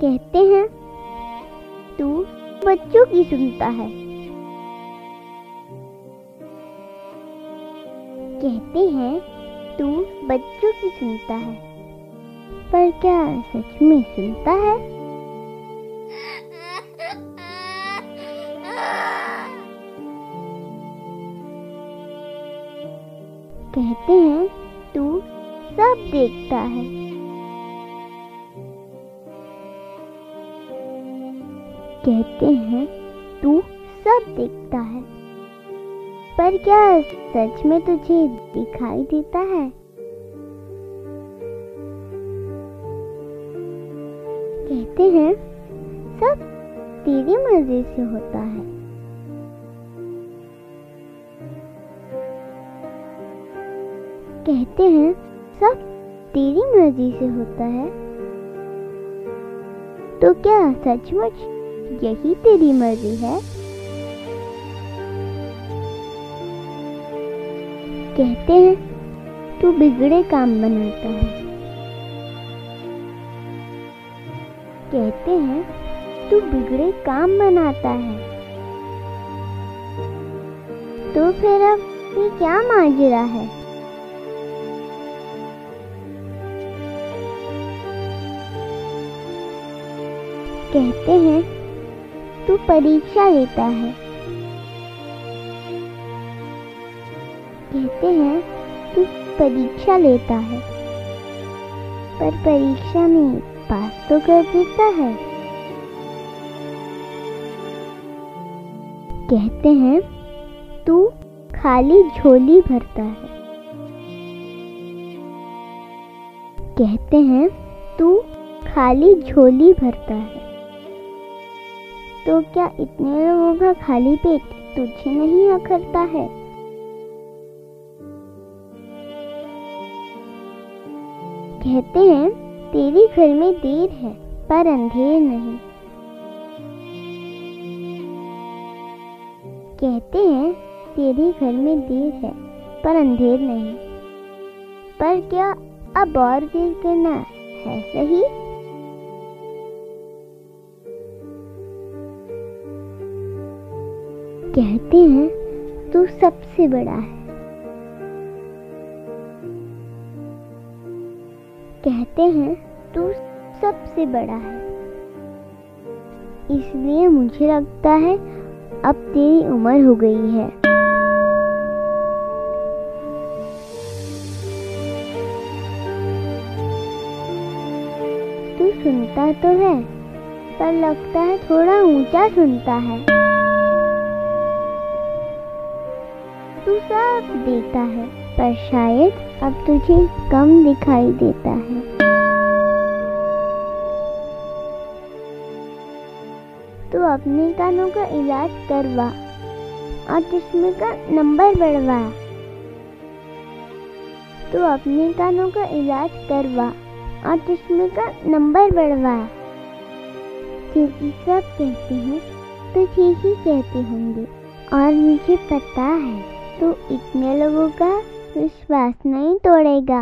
कहते हैं तू बच्चों की सुनता है। कहते हैं तू बच्चों की सुनता है, पर क्या सच में सुनता है? कहते हैं तू सब देखता है। कहते हैं तू सब देखता है, पर क्या सच में तुझे दिखाई देता है? कहते हैं सब तेरी मर्जी से होता है। कहते हैं सब तेरी मर्जी से होता है, तो क्या सचमुच यही तेरी मर्जी है? कहते हैं तू बिगड़े काम बनाता है। कहते हैं तू बिगड़े काम बनाता है, तो फिर अब ये क्या माजरा है? कहते हैं तू परीक्षा लेता है। कहते हैं तू परीक्षा लेता है, पर परीक्षा में पास तो कर देता है। कहते हैं तू खाली झोली भरता है। कहते हैं तू खाली झोली भरता है, तो क्या इतने लोगों का खाली पेट तुझे नहीं अखरता है? कहते हैं तेरी घर में देर है, पर अंधेर नहीं। कहते हैं तेरे घर में देर है, पर अंधेर नहीं। पर क्या अब और देर करना है सही? कहते हैं तू सबसे बड़ा है। कहते हैं तू सबसे बड़ा है, इसलिए मुझे लगता है अब तेरी उम्र हो गई है। तू सुनता तो है, पर लगता है थोड़ा ऊंचा सुनता है। तू सब देखता है, पर शायद अब तुझे कम दिखाई देता है। तू अपने कानों का इलाज करवा और चश्मे का नंबर बढ़वा। तू अपने कानों का इलाज करवा और चश्मे का नंबर बढ़वा, क्योंकि सब कहते हैं तो ठीक ही कहते होंगे, और मुझे पता है तो इतने लोगों का विश्वास नहीं तोड़ेगा।